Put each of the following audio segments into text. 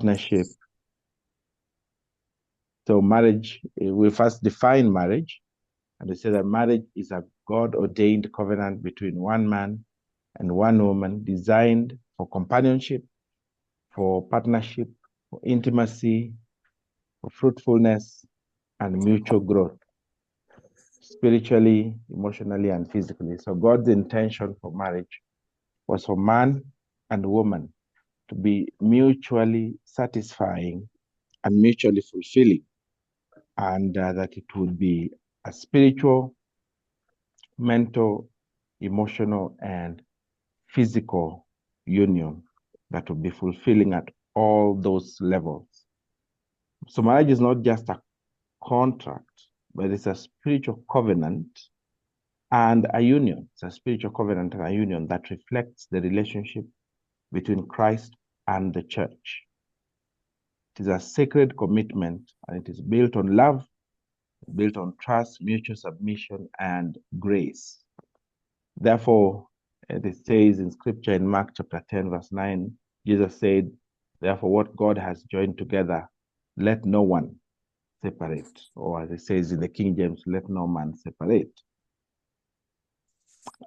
partnership. So marriage, we first define marriage, and we say that marriage is a God-ordained covenant between one man and one woman designed for companionship, for partnership, for intimacy, for fruitfulness, and mutual growth, spiritually, emotionally, and physically. So God's intention for marriage was for man and woman to be mutually satisfying and mutually fulfilling, and that it would be a spiritual, mental, emotional, and physical union that would be fulfilling at all those levels. So marriage is not just a contract, but it's a spiritual covenant and a union. It's a spiritual covenant and a union that reflects the relationship between Christ and the church. It is a sacred commitment, and it is built on love, built on trust, mutual submission, and grace. Therefore, it says in scripture in Mark chapter 10, verse 9, Jesus said, therefore, what God has joined together, let no one separate. Or as it says in the King James, let no man separate.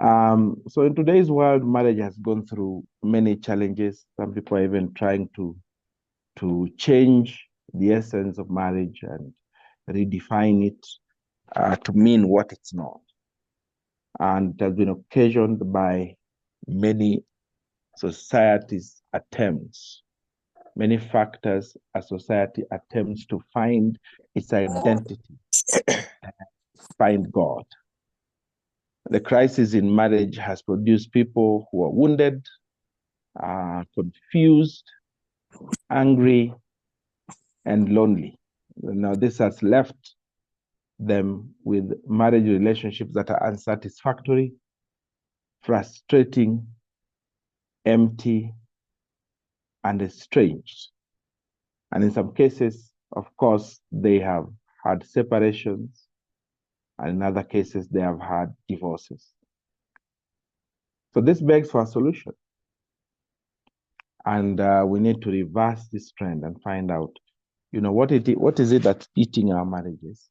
So in today's world, marriage has gone through many challenges. Some people are even trying to change the essence of marriage and redefine it to mean what it's not. And it has been occasioned by many society's attempts, many factors a society attempts to find its identity, find God. The crisis in marriage has produced people who are wounded, confused, angry, and lonely. Now, this has left them with marriage relationships that are unsatisfactory, frustrating, empty, and estranged. And in some cases, of course, they have had separations, and in other cases, they have had divorces. So this begs for a solution. And we need to reverse this trend and find out, what is it that's eating our marriages?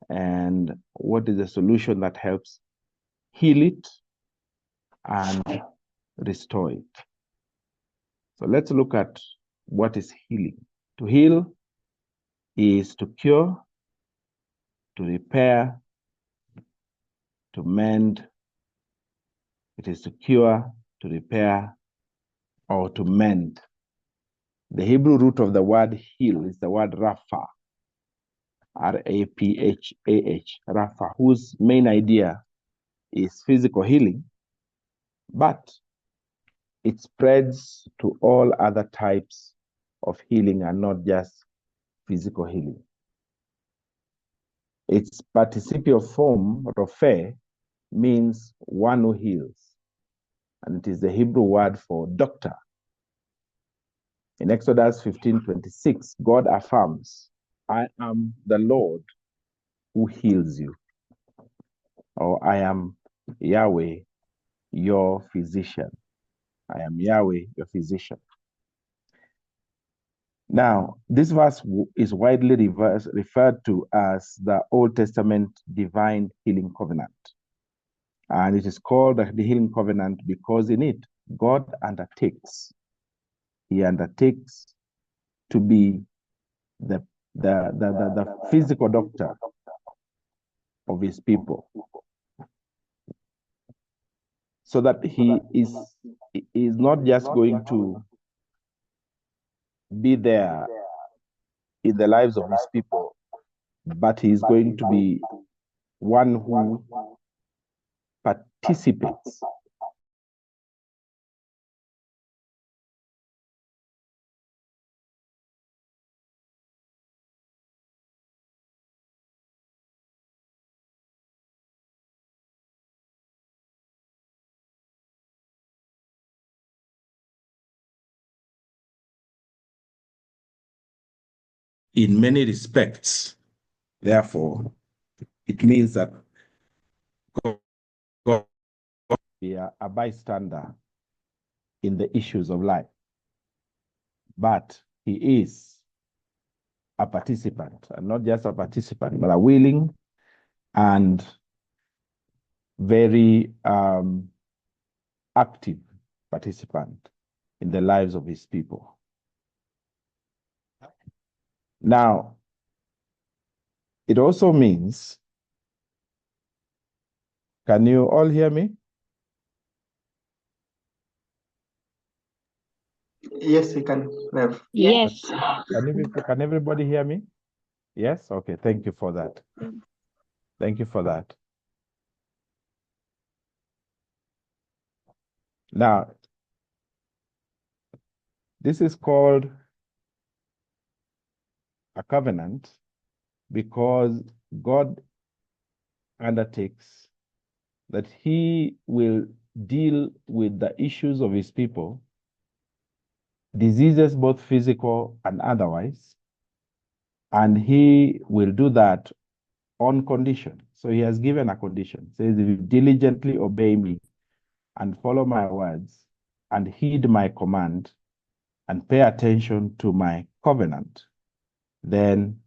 And what is the solution that helps heal it and restore it? So let's look at what is healing. To heal is to cure, to repair, to mend. It is to cure, to repair, or to mend. The Hebrew root of the word heal is the word rapha, R-A-P-H-A-H, rapha, whose main idea is physical healing, but it spreads to all other types of healing and not just physical healing. Its participial form, Rophe, means one who heals, and it is the Hebrew word for doctor. In Exodus 15:26, God affirms, I am the Lord who heals you, or I am Yahweh, your physician. I am Yahweh, your physician. Now, this verse is widely referred to as the Old Testament divine healing covenant. And it is called the healing covenant because in it, God undertakes. He undertakes to be the physical doctor of his people, so that he is not just going to be there in the lives of his people, but he is going to be one who participates in many respects. Therefore, it means that God will be a bystander in the issues of life. But he is a participant, and not just a participant, but a willing and very active participant in the lives of his people. Now, it also means, can you all hear me? Yes, we can, Rev. Yes. Can everybody hear me? Yes? Okay, thank you for that. Thank you for that. Now, this is called a covenant because God undertakes that he will deal with the issues of his people, diseases both physical and otherwise, and he will do that on condition. So he has given a condition. It says, if you diligently obey me and follow my words and heed my command and pay attention to my covenant, then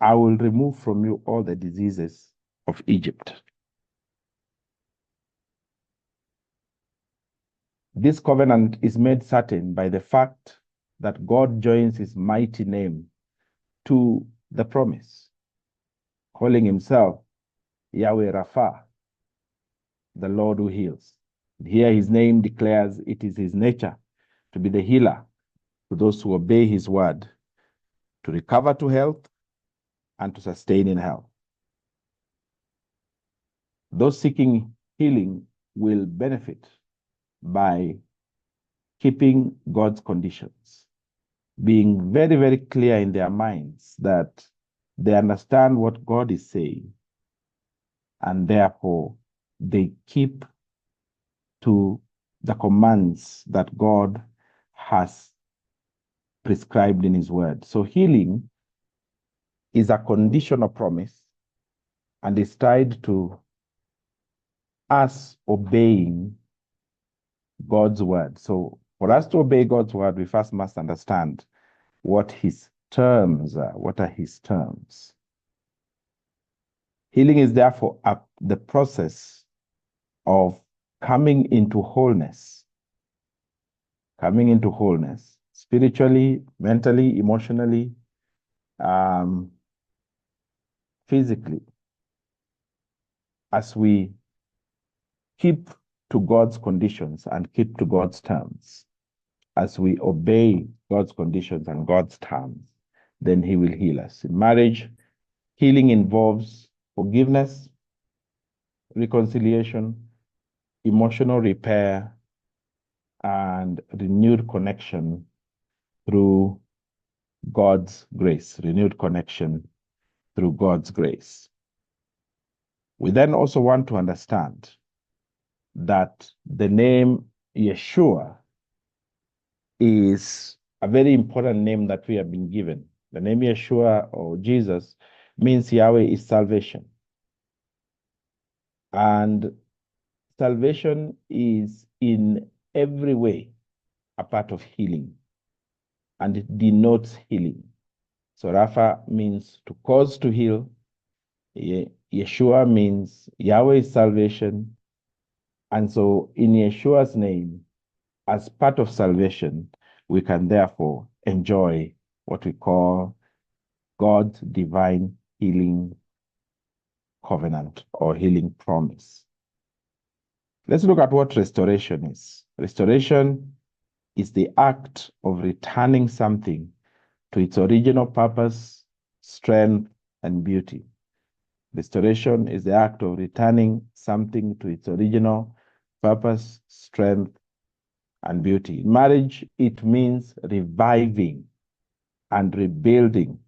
I will remove from you all the diseases of Egypt. This covenant is made certain by the fact that God joins his mighty name to the promise, calling himself Yahweh Rapha, the Lord who heals. Here his name declares it is his nature to be the healer to those who obey his word, to recover to health and to sustain in health. Those seeking healing will benefit by keeping God's conditions, being very, very clear in their minds that they understand what God is saying, and therefore they keep to the commands that God has prescribed in his word. So healing is a conditional promise and is tied to us obeying God's word. So for us to obey God's word, we first must understand what his terms are. What are his terms? Healing is therefore the process of coming into wholeness, spiritually, mentally, emotionally, physically, as we keep to God's conditions and keep to God's terms. As we obey God's conditions and God's terms, then he will heal us. In marriage, healing involves forgiveness, reconciliation, emotional repair, and renewed connection through God's grace, renewed connection through God's grace. We then also want to understand that the name Yeshua is a very important name that we have been given. The name Yeshua or Jesus means Yahweh is salvation. And salvation is in every way a part of healing, and it denotes healing. So Rapha means to cause to heal. Yeshua means Yahweh is salvation. And so in Yeshua's name, as part of salvation, we can therefore enjoy what we call God's divine healing covenant or healing promise. Let's look at what restoration is. Restoration is the act of returning something to its original purpose, strength, and beauty. Restoration is the act of returning something to its original purpose, strength, and beauty. In marriage, it means reviving and rebuilding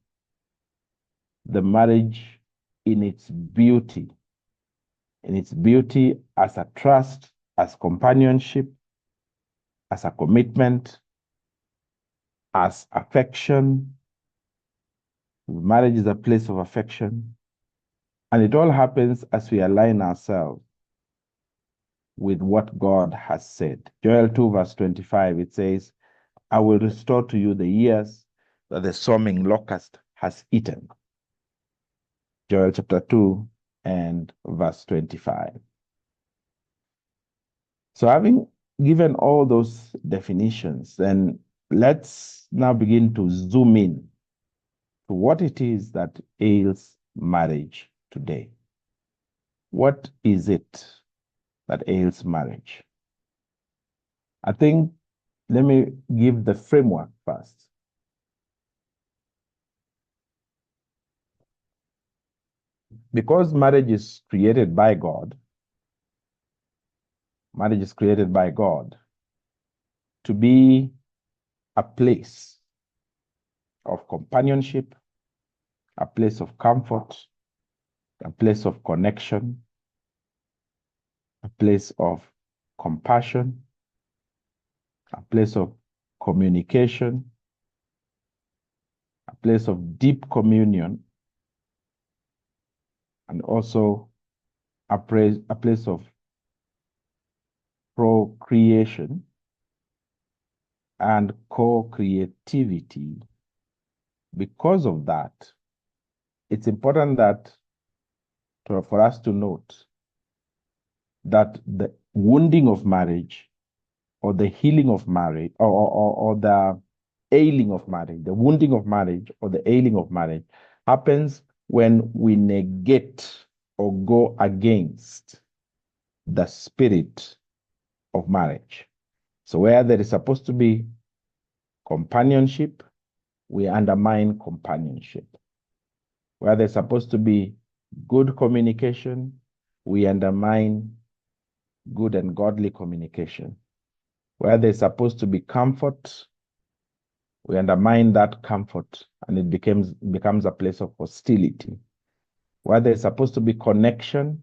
the marriage in its beauty as a trust, as companionship, as a commitment, as affection. Marriage is a place of affection. And it all happens as we align ourselves with what God has said. Joel 2 verse 25, it says, I will restore to you the years that the swarming locust has eaten. Joel chapter 2 and verse 25. So having given all those definitions, then let's now begin to zoom in to what it is that ails marriage today. What is it that ails marriage? I think, let me give the framework first. Because marriage is created by God, marriage is created by God to be a place of companionship, a place of comfort, a place of connection, a place of compassion, a place of communication, a place of deep communion, and also a place of procreation and co-creativity. Because of that, it's important that for us to note that the wounding of marriage or the healing of marriage or the ailing of marriage, the wounding of marriage or the ailing of marriage happens when we negate or go against the spirit of marriage. So where there is supposed to be companionship, we undermine companionship. Where there's supposed to be good communication, we undermine good and godly communication. Where there's supposed to be comfort, we undermine that comfort and it becomes a place of hostility. Where there's supposed to be connection,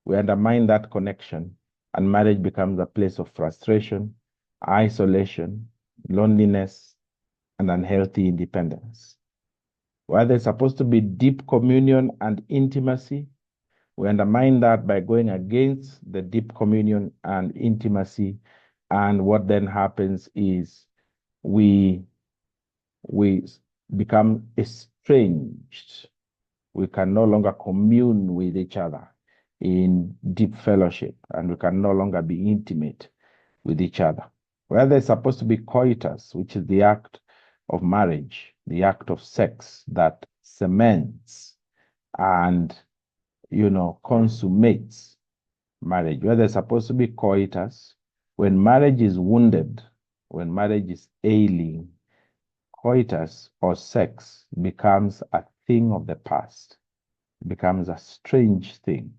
we undermine that connection and marriage becomes a place of frustration, isolation, loneliness, and unhealthy independence. Where there's supposed to be deep communion and intimacy, we undermine that by going against the deep communion and intimacy. And what then happens is we become estranged. We can no longer commune with each other in deep fellowship, and we can no longer be intimate with each other. Where there's supposed to be coitus, which is the act of marriage, the act of sex that cements and, consummates marriage. Where there's supposed to be coitus, when marriage is wounded, when marriage is ailing, coitus or sex becomes a thing of the past, becomes a strange thing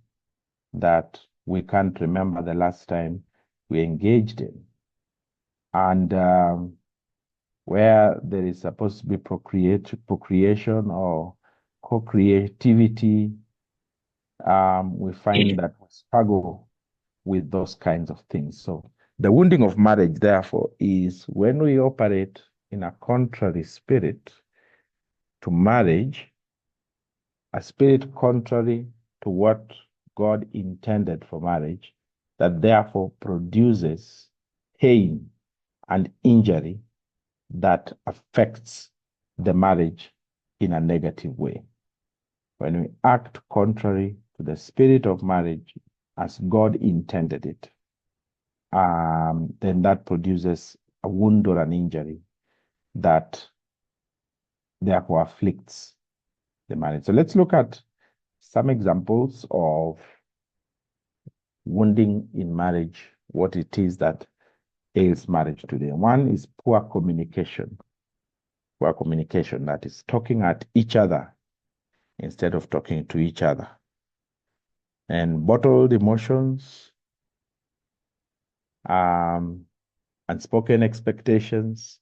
that we can't remember the last time we engaged in. And where there is supposed to be procreation or co-creativity, we find that we struggle with those kinds of things. So the wounding of marriage, therefore, is when we operate in a contrary spirit to marriage, a spirit contrary to what God intended for marriage, that therefore produces pain and injury that affects the marriage in a negative way. When we act contrary to the spirit of marriage as God intended it, then that produces a wound or an injury that therefore afflicts the marriage. So let's look at some examples of wounding in marriage, what it is that ails marriage today. One is poor communication. Poor communication, that is talking at each other instead of talking to each other. And bottled emotions, unspoken expectations,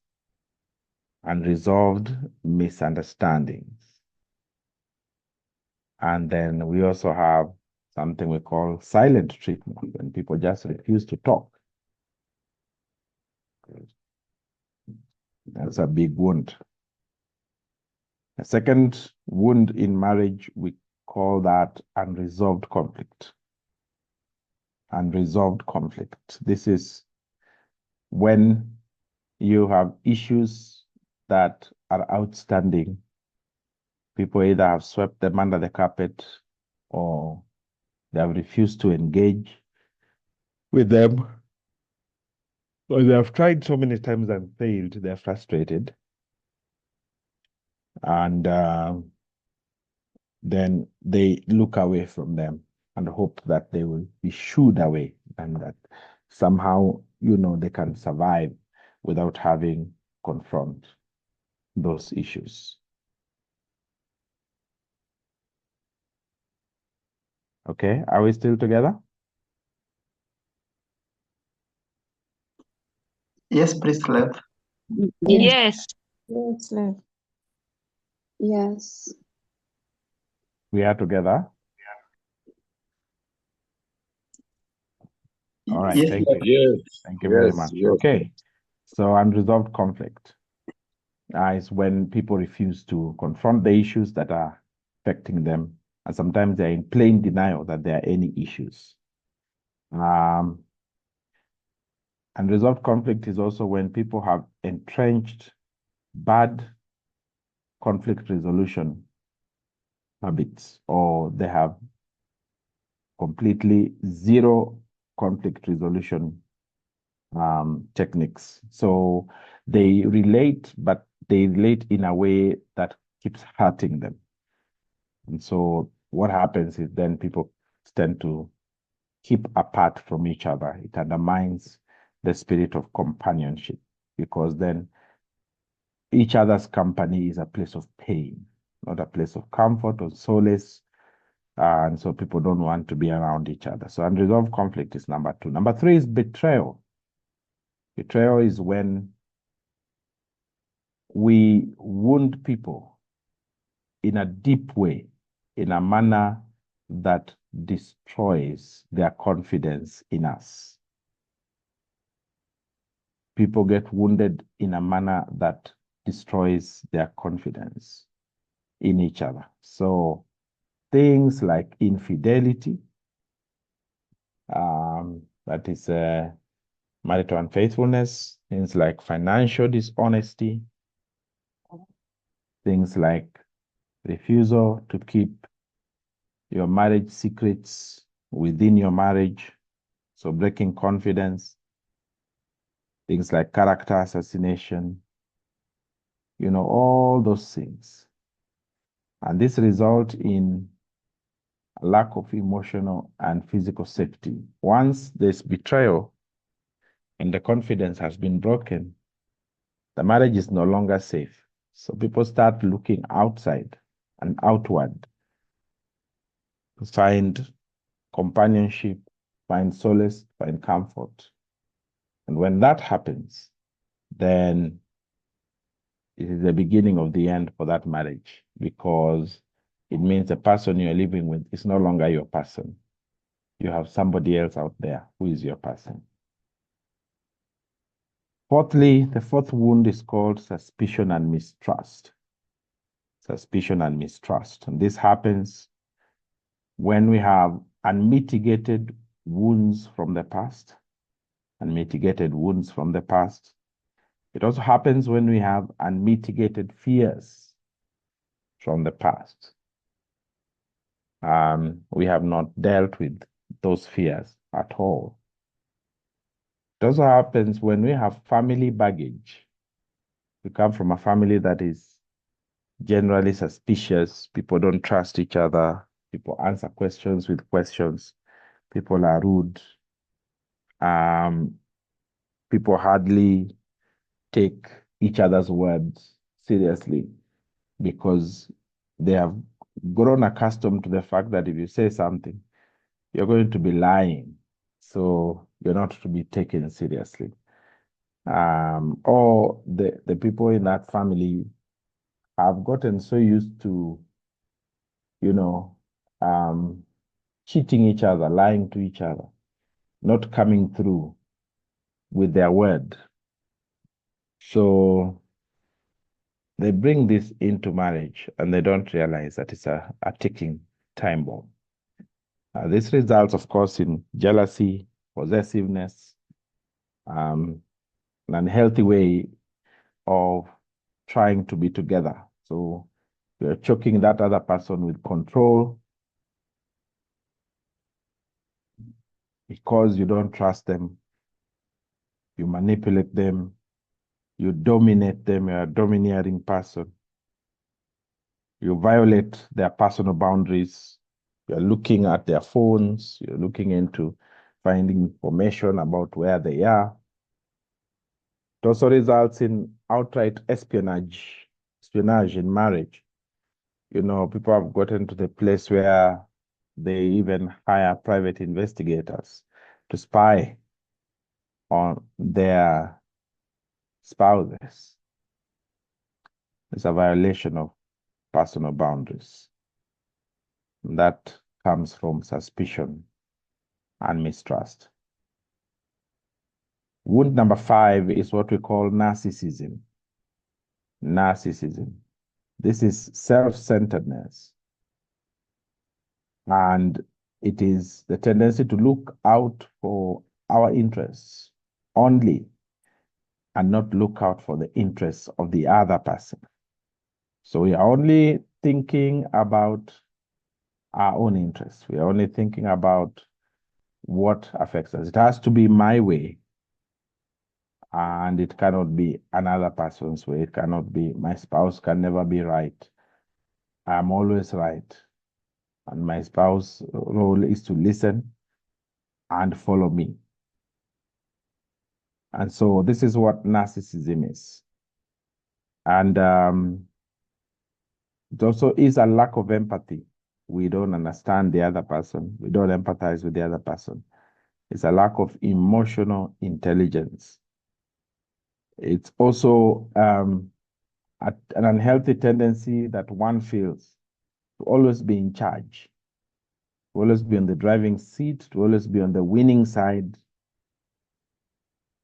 unresolved misunderstandings. And then we also have something we call silent treatment, when people just refuse to talk. That's a big wound. A second wound in marriage, we call that unresolved conflict. Unresolved conflict. This is when you have issues that are outstanding, people either have swept them under the carpet or they have refused to engage with them, or they have tried so many times and failed. They're frustrated. And then they look away from them and hope that they will be shooed away and that somehow, they can survive without having confront those issues. Okay, are we still together? Yes, please, Rev. Yes. Yes, Rev. Yes. We are together. All right, Yes, thank Rev. you. Yes. Thank you very Yes, much. yes. Okay, so unresolved conflict is when people refuse to confront the issues that are affecting them, and sometimes they're in plain denial that there are any issues. Unresolved conflict is also when people have entrenched bad conflict resolution habits, or they have completely zero conflict resolution techniques. So they relate, but they relate in a way that keeps hurting them. And so what happens is then people tend to keep apart from each other. It undermines the spirit of companionship, because then each other's company is a place of pain, not a place of comfort or solace. And so people don't want to be around each other. So unresolved conflict is number 2. Number 3 is betrayal. Betrayal is when we wound people in a deep way, in a manner that destroys their confidence in us. People get wounded in a manner that destroys their confidence in each other. So things like infidelity, that is marital unfaithfulness, things like financial dishonesty, things like refusal to keep your marriage secrets within your marriage, so breaking confidence, things like character assassination, all those things. And this result in a lack of emotional and physical safety. Once there's betrayal and the confidence has been broken, the marriage is no longer safe. So people start looking outside and outward to find companionship, find solace, find comfort. And when that happens, then it is the beginning of the end for that marriage, because it means the person you're living with is no longer your person. You have somebody else out there who is your person. Fourthly, the fourth wound is called suspicion and mistrust. Suspicion and mistrust. And this happens when we have unmitigated wounds from the past. Unmitigated wounds from the past. It also happens when we have unmitigated fears from the past. We have not dealt with those fears at all. It also happens when we have family baggage. We come from a family that is generally suspicious. People don't trust each other. People answer questions with questions. People are rude. People hardly take each other's words seriously, because they have grown accustomed to the fact that if you say something, you're going to be lying. So you're not to be taken seriously. Or the people in that family have gotten so used to, cheating each other, lying to each other, not coming through with their word. So they bring this into marriage and they don't realize that it's a ticking time bomb. This results, of course, in jealousy, possessiveness, an unhealthy way of trying to be together. So you're choking that other person with control because you don't trust them. You manipulate them. You dominate them. You're a domineering person. You violate their personal boundaries. You're looking at their phones. You're looking into finding information about where they are. It also results in outright espionage in marriage. You know, people have gotten to the place where they even hire private investigators to spy on their spouses. It's a violation of personal boundaries. That comes from suspicion and mistrust. Wound number 5 is what we call narcissism. Narcissism. This is self-centeredness. And it is the tendency to look out for our interests only and not look out for the interests of the other person. So we are only thinking about our own interests. We are only thinking about what affects us. It has to be my way, and it cannot be another person's way. It cannot be, my spouse can never be right. I'm always right. And my spouse's role is to listen and follow me. And so this is what narcissism is. And it also is a lack of empathy. We don't understand the other person. We don't empathize with the other person. It's a lack of emotional intelligence. It's also an unhealthy tendency that one feels to always be in charge, to always be on the driving seat, to always be on the winning side,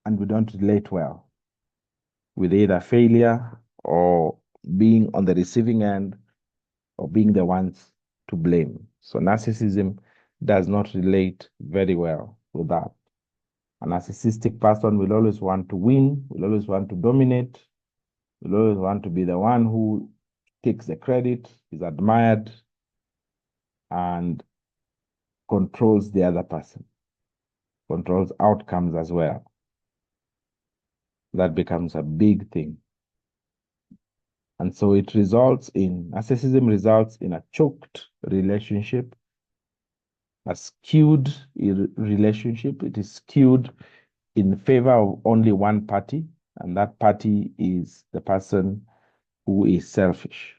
and we don't relate well with either failure or being on the receiving end or being the ones to blame. So narcissism does not relate very well with that. A narcissistic person will always want to win, will always want to dominate, will always want to be the one who takes the credit, is admired, and controls the other person, controls outcomes as well. That becomes a big thing. And so narcissism results in a choked relationship, a skewed relationship. It is skewed in favor of only one party, and that party is the person who is selfish.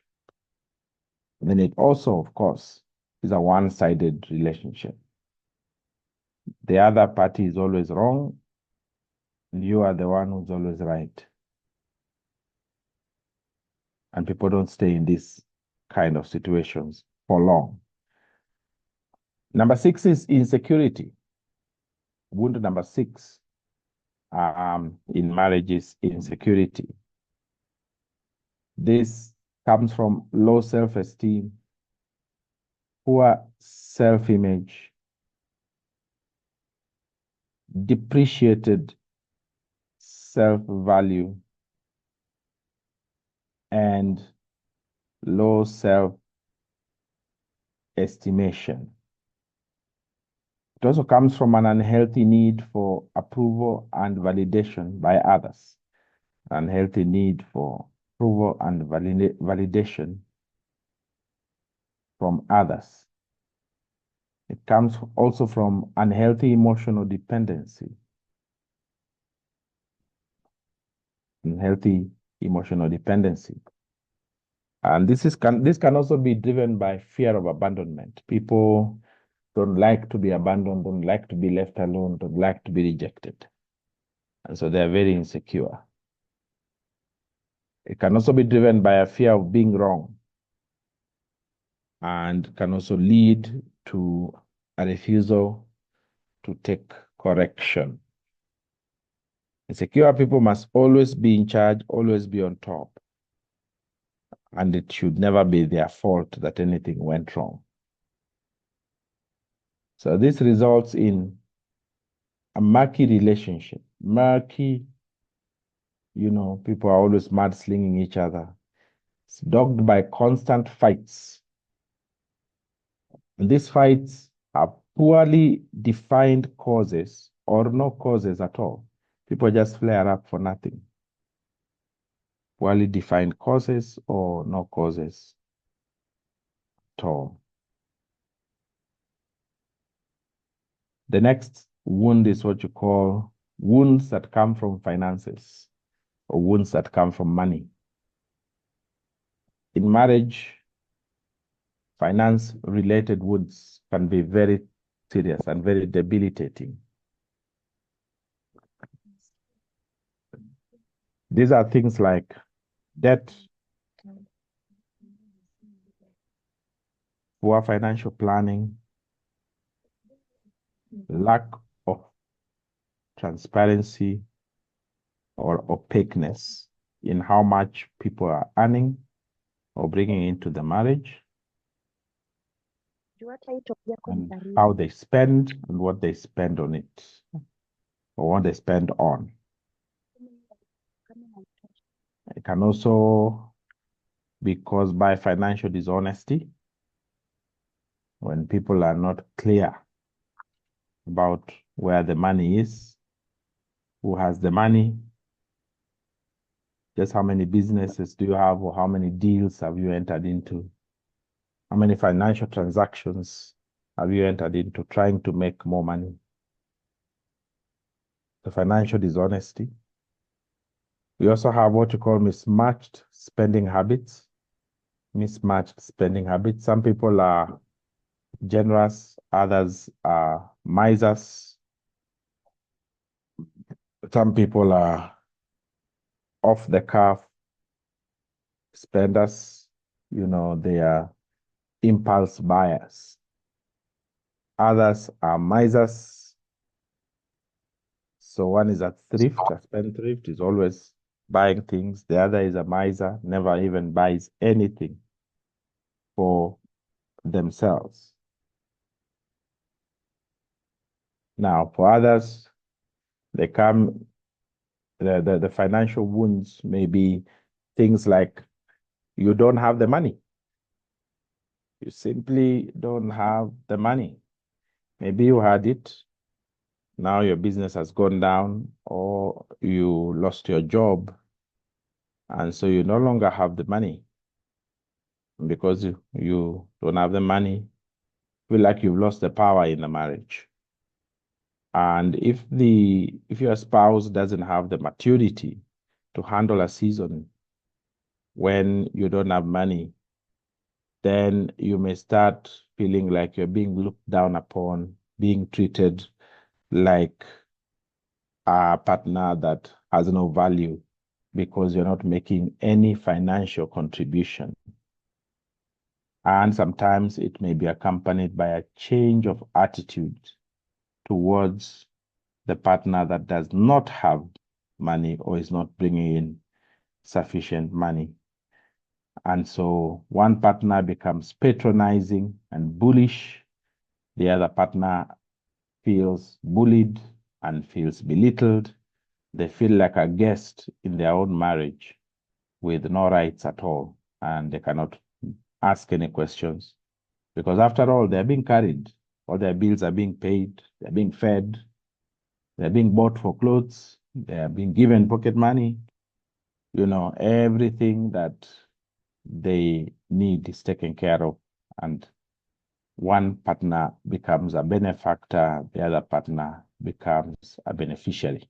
And then it also, of course, is a one-sided relationship. The other party is always wrong, and you are the one who's always right. And people don't stay in these kind of situations for long. Number 6 is insecurity. Wound number 6 in marriage is insecurity. This comes from low self-esteem, poor self-image, depreciated self-value, and low self-estimation. It also comes from an unhealthy need for approval and validation by others. Unhealthy need for approval and validation from others. It comes also from unhealthy emotional dependency. Unhealthy emotional dependency. And this can also be driven by fear of abandonment. People don't like to be abandoned, don't like to be left alone, don't like to be rejected. And so they're very insecure. It can also be driven by a fear of being wrong and can also lead to a refusal to take correction. Insecure people must always be in charge, always be on top. And it should never be their fault that anything went wrong. So this results in a murky relationship, murky You know, people are always mudslinging each other. It's dogged by constant fights. And these fights are poorly defined causes or no causes at all. People just flare up for nothing. Poorly defined causes or no causes at all. The next wound is what you call wounds that come from finances or wounds that come from money. In marriage, finance-related wounds can be very serious and very debilitating. These are things like debt, poor financial planning, lack of transparency or opaqueness in how much people are earning or bringing into the marriage, and how they spend and what they spend on it or what they spend on. It can also be caused by financial dishonesty when people are not clear about where the money is, who has the money, just how many businesses do you have or how many deals have you entered into, how many financial transactions have you entered into trying to make more money. The financial dishonesty. We also have what you call mismatched spending habits. Mismatched spending habits. Some people are generous, others are misers. Some people are off the cuff spenders, you know, they are impulse buyers. Others are misers. So one is a thrift, a spendthrift is always buying things. The other is a miser, never even buys anything for themselves. Now, for others, they come, the financial wounds may be things like you don't have the money. You simply don't have the money. Maybe you had it, now your business has gone down, or you lost your job, and so you no longer have the money. Because you don't have the money, feel like you've lost the power in the marriage. And if your spouse doesn't have the maturity to handle a season when you don't have money, then you may start feeling like you're being looked down upon, being treated like a partner that has no value because you're not making any financial contribution. And sometimes it may be accompanied by a change of attitude towards the partner that does not have money or is not bringing in sufficient money. And so one partner becomes patronizing and bullish. The other partner feels bullied and feels belittled. They feel like a guest in their own marriage with no rights at all, and they cannot ask any questions because after all, they're being carried. All their bills are being paid, they're being fed, they're being bought for clothes, they're being given pocket money. You know, everything that they need is taken care of, and one partner becomes a benefactor, the other partner becomes a beneficiary.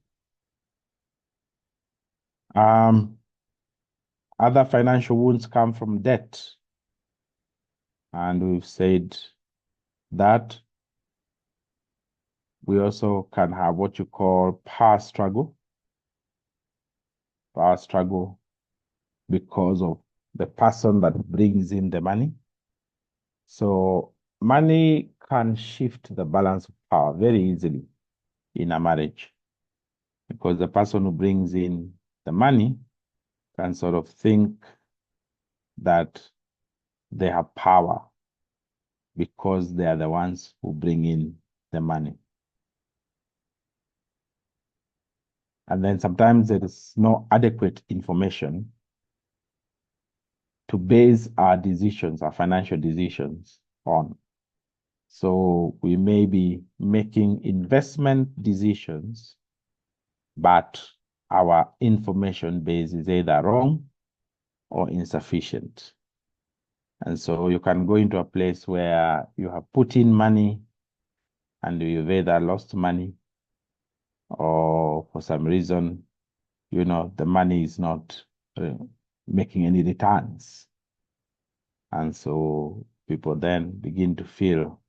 Other financial wounds come from debt. And we've said that we also can have what you call power struggle. Power struggle because of the person that brings in the money. So money can shift the balance of power very easily in a marriage because the person who brings in the money can sort of think that they have power because they are the ones who bring in the money. And then sometimes there is no adequate information to base our decisions, our financial decisions on. So we may be making investment decisions, but our information base is either wrong or insufficient. And so you can go into a place where you have put in money and you've either lost money or for some reason, the money is not making any returns. And so people then begin to feel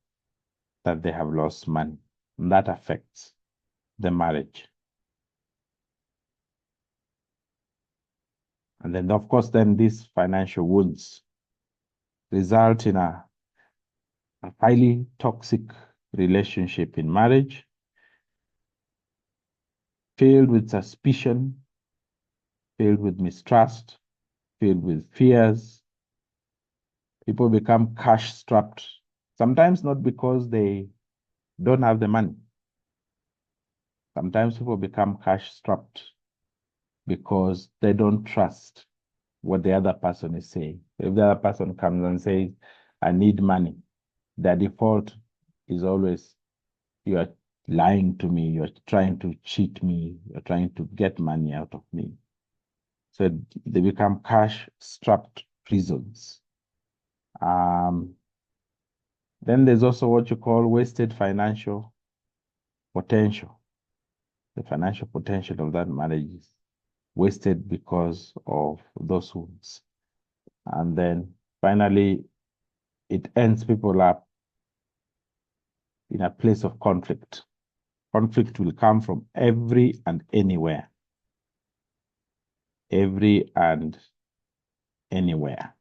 that they have lost money. And that affects the marriage. And then, of course, then these financial wounds result in a highly toxic relationship in marriage, filled with suspicion, filled with mistrust, filled with fears. People become cash strapped, sometimes not because they don't have the money. Sometimes people become cash strapped because they don't trust what the other person is saying. If the other person comes and says, I need money, their default is always, you are lying to me, you're trying to cheat me, you're trying to get money out of me. So they become cash-strapped prisons. Then there's also what you call wasted financial potential. The financial potential of that marriage is wasted because of those wounds. And then finally, it ends people up in a place of conflict. Conflict will come from every and anywhere. Every and anywhere.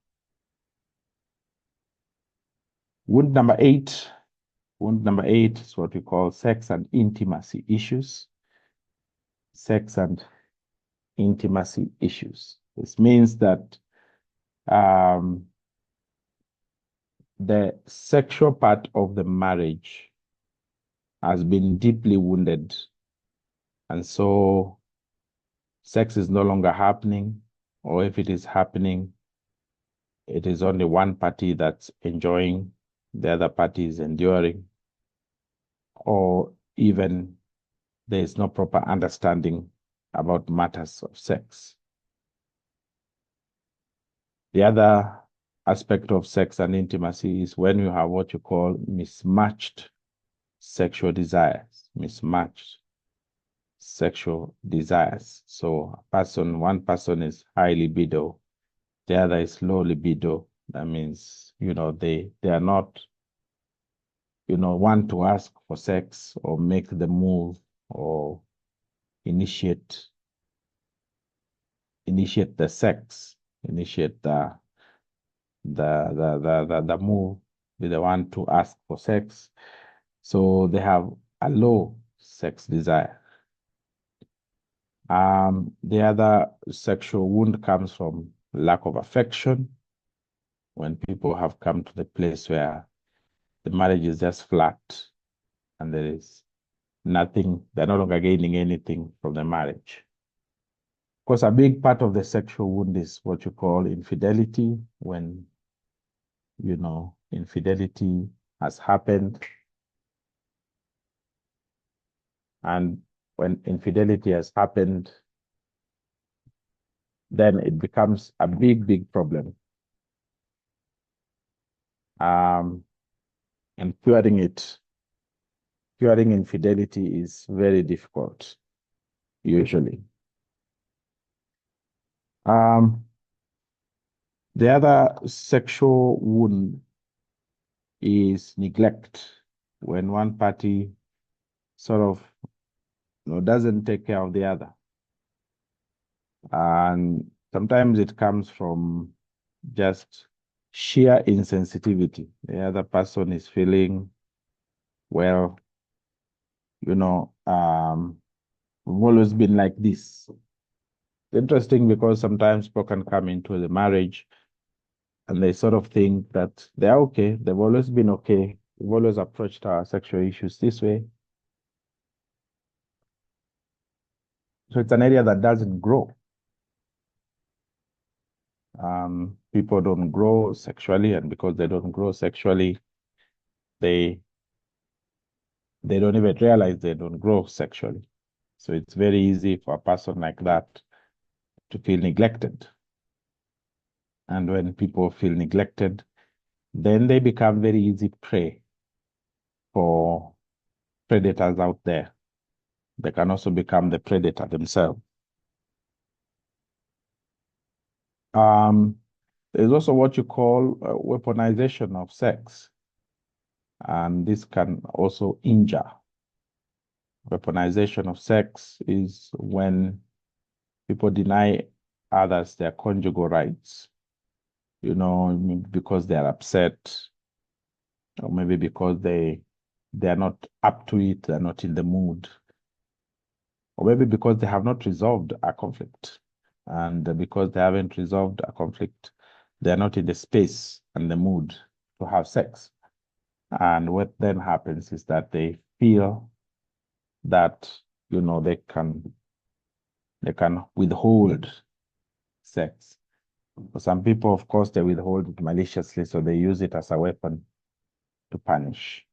Wound number 8. Wound number 8 is what we call sex and intimacy issues. Sex and intimacy issues. This means that the sexual part of the marriage has been deeply wounded. And so sex is no longer happening, or if it is happening, it is only one party that's enjoying, the other party is enduring, or even there is no proper understanding about matters of sex. The other aspect of sex and intimacy is when you have what you call mismatched sexual desires, mismatched sexual desires. So one person is high libido, the other is low libido. That means, they are not, want to ask for sex or make the move or initiate the sex, initiate the move, they want to ask for sex. So they have a low sex desire. The other sexual wound comes from lack of affection, when people have come to the place where the marriage is just flat and there is nothing, they're no longer gaining anything from the marriage. Of course, a big part of the sexual wound is what you call infidelity, when, infidelity has happened. And when infidelity has happened, then it becomes a big, big problem. And curing infidelity is very difficult, usually. The other sexual wound is neglect, when one party sort of doesn't take care of the other. And sometimes it comes from just sheer insensitivity. The other person is feeling, well, we've always been like this. It's interesting because sometimes people can come into the marriage and they sort of think that they're okay. They've always been okay. We've always approached our sexual issues this way. So it's an area that doesn't grow. People don't grow sexually, and because they don't grow sexually, they don't even realize they don't grow sexually. So it's very easy for a person like that to feel neglected. And when people feel neglected, then they become very easy prey for predators out there. They can also become the predator themselves. There's also what you call weaponization of sex. And this can also injure. Weaponization of sex is when people deny others their conjugal rights, because they are upset, or maybe because they are not up to it, they're not in the mood, or maybe because they have not resolved a conflict. And because they haven't resolved a conflict, they're not in the space and the mood to have sex. And what then happens is that they feel that, they can withhold sex. For some people, of course, they withhold it maliciously, so they use it as a weapon to punish.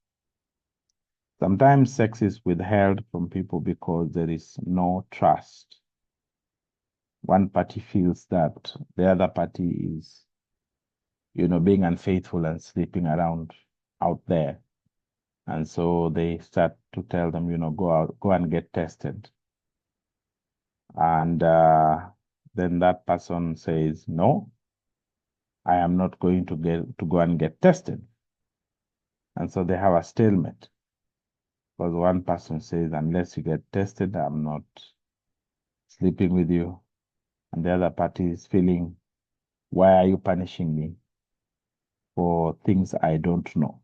Sometimes sex is withheld from people because there is no trust. One party feels that the other party is, being unfaithful and sleeping around out there. And so they start to tell them, go and get tested. And then that person says, no, I am not going to go and get tested. And so they have a stalemate. Because one person says, unless you get tested, I'm not sleeping with you. And the other party is feeling, why are you punishing me for things I don't know?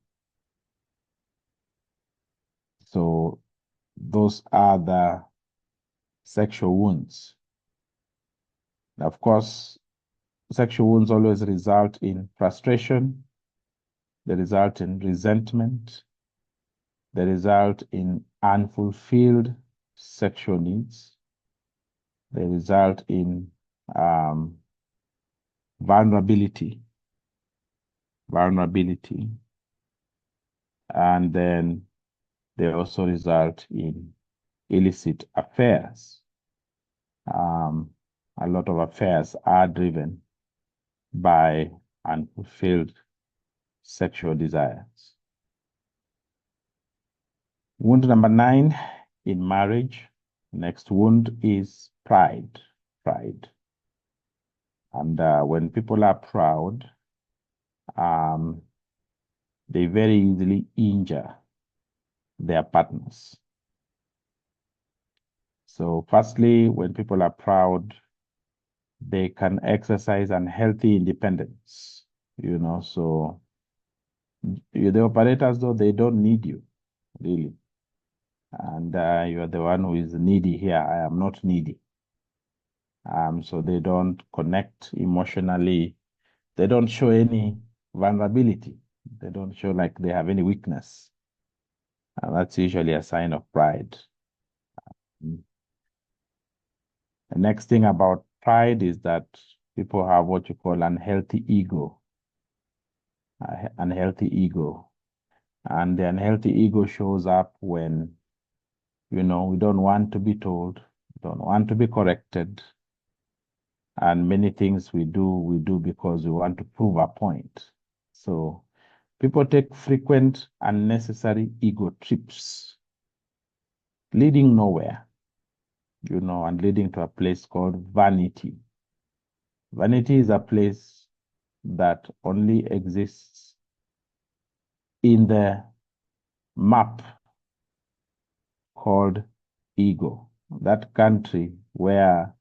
So those are the sexual wounds. Of course, sexual wounds always result in frustration. They result in resentment. They result in unfulfilled sexual needs. They result in vulnerability. And then they also result in illicit affairs. A lot of affairs are driven by unfulfilled sexual desires. Wound number 9 in marriage. Next wound is pride. And when people are proud, they very easily injure their partners. So firstly, when people are proud, they can exercise unhealthy independence, so the operators, though, they don't need you, really. And you're the one who is needy here. I am not needy. So they don't connect emotionally. They don't show any vulnerability. They don't show like they have any weakness. And that's usually a sign of pride. The next thing about pride is that people have what you call unhealthy ego. Unhealthy ego. And the unhealthy ego shows up when, we don't want to be told, don't want to be corrected. And many things we do because we want to prove a point. So people take frequent unnecessary ego trips, leading nowhere, and leading to a place called vanity. Vanity is a place that only exists in the map called ego. That country where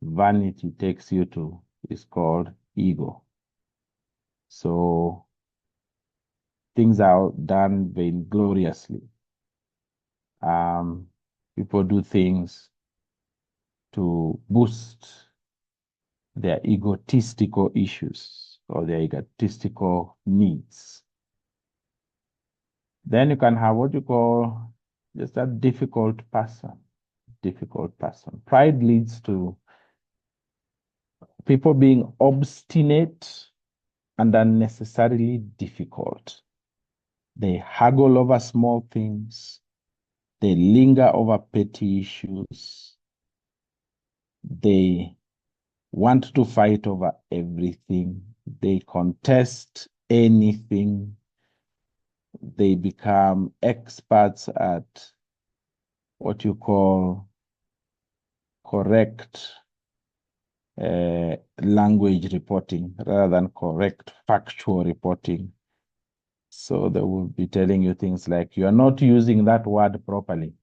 vanity takes you to is called ego. So things are done vaingloriously. People do things to boost their egotistical issues or their egotistical needs. Then you can have what you call just a difficult person. difficult person. Pride leads to people being obstinate and unnecessarily difficult. They haggle over small things. They linger over petty issues. They want to fight over everything. They contest anything. They become experts at what you call correct language reporting rather than correct factual reporting. So they will be telling you things like, you are not using that word properly.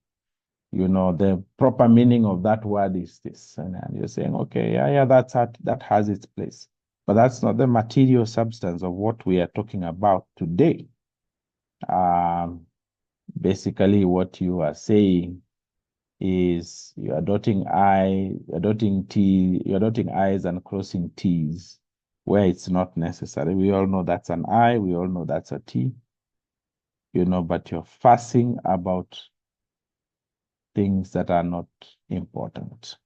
You know, the proper meaning of that word is this. And you're saying, okay, yeah, that has its place. But that's not the material substance of what we are talking about today. Basically, what you are saying is you're dotting I's and crossing T's where it's not necessary. We all know that's an I, we all know that's a T, you know, but you're fussing about things that are not important.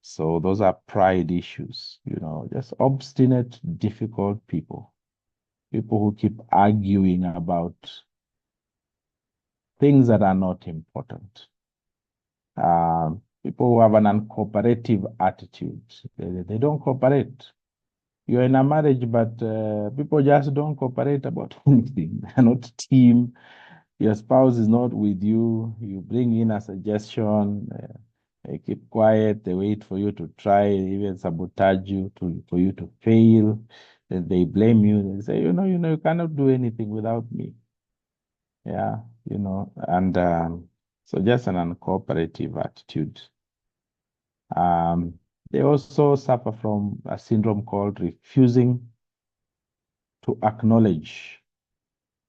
So those are pride issues, you know, just obstinate, difficult people who keep arguing about things that are not important. People who have an uncooperative attitude, they don't cooperate. You're in a marriage, but people just don't cooperate about anything. They're not team. Your spouse is not with you. You bring in a suggestion. They keep quiet. They wait for you to try, even sabotage you for you to fail. Then they blame you. They say, you cannot do anything without me. Yeah, you know, and so just an uncooperative attitude. They also suffer from a syndrome called refusing to acknowledge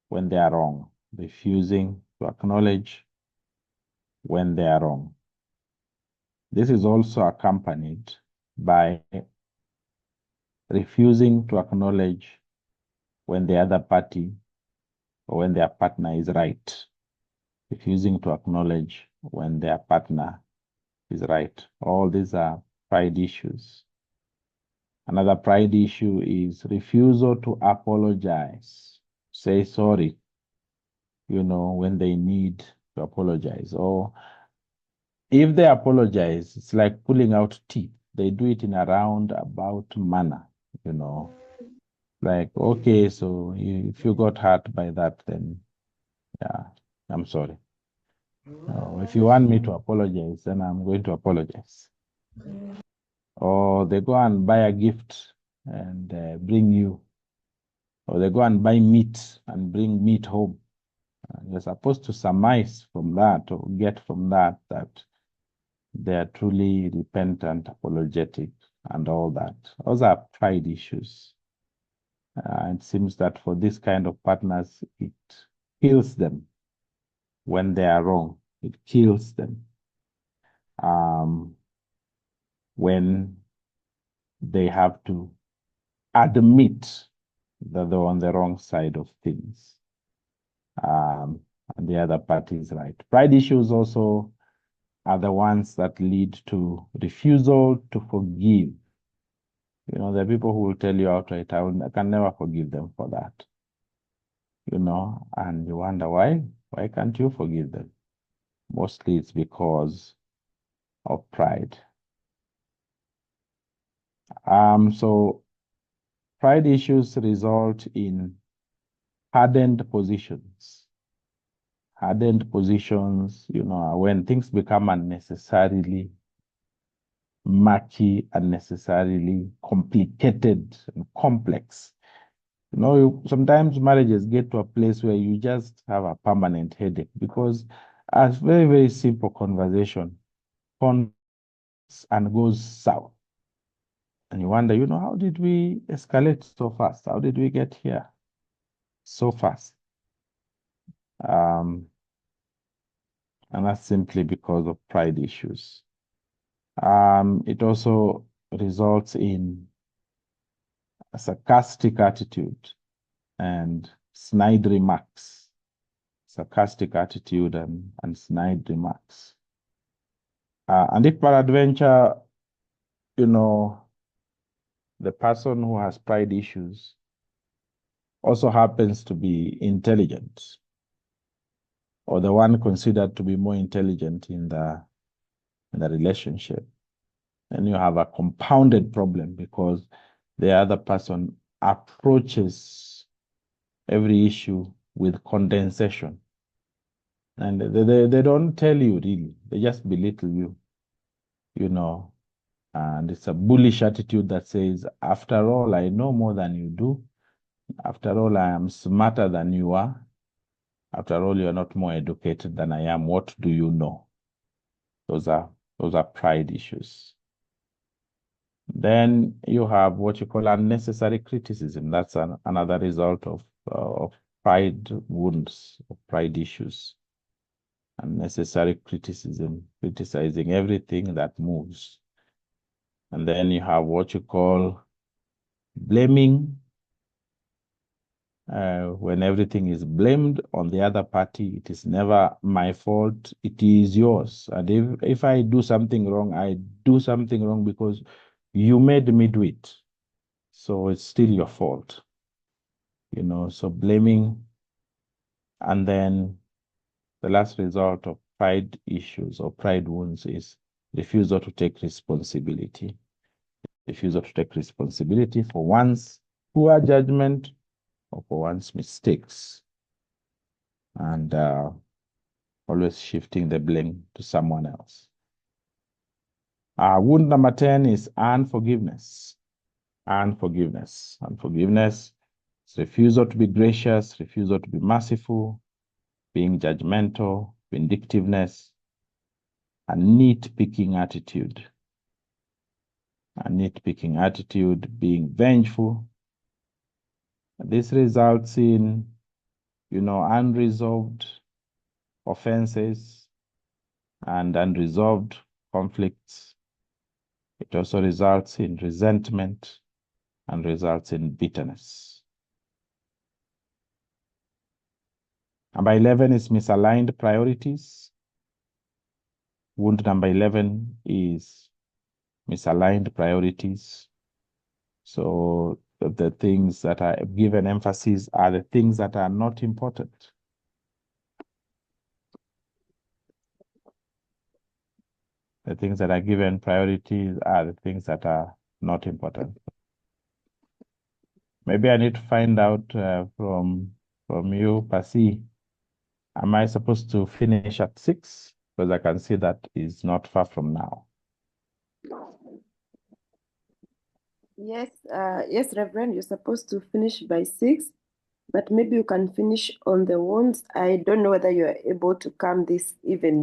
when they are wrong, refusing to acknowledge when they are wrong. This is also accompanied by refusing to acknowledge when the other party or when their partner is right, refusing to acknowledge when their partner is right. All these are pride issues. Another pride issue is refusal to apologize, say sorry, you know, when they need to apologize. Or if they apologize, it's like pulling out teeth. They do it in a roundabout manner, you know. Like, okay, so if you got hurt by that, then yeah, I'm sorry. If you want me to apologize, then I'm going to apologize. Or they go and buy a gift and bring you, or they go and buy meat and bring meat home. You're supposed to surmise from that or get from that they are truly repentant, apologetic, and all that. Those are pride issues. It seems that for this kind of partners, it kills them when they are wrong. It kills them when they have to admit that they're on the wrong side of things. And the other party is right. Pride issues also are the ones that lead to refusal to forgive. You know, there are people who will tell you outright, I can never forgive them for that. You know, and you wonder why? Why can't you forgive them? Mostly it's because of pride. So pride issues result in hardened positions. Hardened positions, you know, when things become unnecessarily murky, unnecessarily complicated and complex. You know, sometimes marriages get to a place where you just have a permanent headache because a very, very simple conversation and goes south. And you wonder, you know, how did we escalate so fast? How did we get here so fast? And that's simply because of pride issues. It also results in a sarcastic attitude and snide remarks. Sarcastic attitude and snide remarks. And if peradventure, you know, the person who has pride issues also happens to be intelligent, or the one considered to be more intelligent in the relationship, then you have a compounded problem, because the other person approaches every issue with condensation. And they don't tell you really, they just belittle you, you know. And it's a bullish attitude that says, after all, I know more than you do. After all, I am smarter than you are. After all, you are not more educated than I am. What do you know? Those are pride issues. Then you have what you call unnecessary criticism. That's another result of pride wounds, of pride issues. Unnecessary criticism, criticizing everything that moves. And then you have what you call blaming. When everything is blamed on the other party, it is never my fault, it is yours. And if I do something wrong, I do something wrong because you made me do it. So it's still your fault, you know, so blaming. And then the last result of pride issues or pride wounds is refusal to take responsibility. Refusal to take responsibility for one's poor judgment or for one's mistakes. And always shifting the blame to someone else. Wound number 10 is unforgiveness. Unforgiveness. Unforgiveness is refusal to be gracious, refusal to be merciful, being judgmental, vindictiveness, a nitpicking attitude. A nitpicking attitude, being vengeful. This results in, you know, unresolved offenses and unresolved conflicts. It also results in resentment and results in bitterness. Number 11 is misaligned priorities. Wound number 11 is misaligned priorities. So the things that are given emphasis are the things that are not important. The things that are given priorities are the things that are not important. Maybe I need to find out from you, Pasi, am I supposed to finish at 6? Because I can see that is not far from now. Yes, yes, Reverend, you're supposed to finish by 6, but maybe you can finish on the wounds. I don't know whether you are able to come this evening.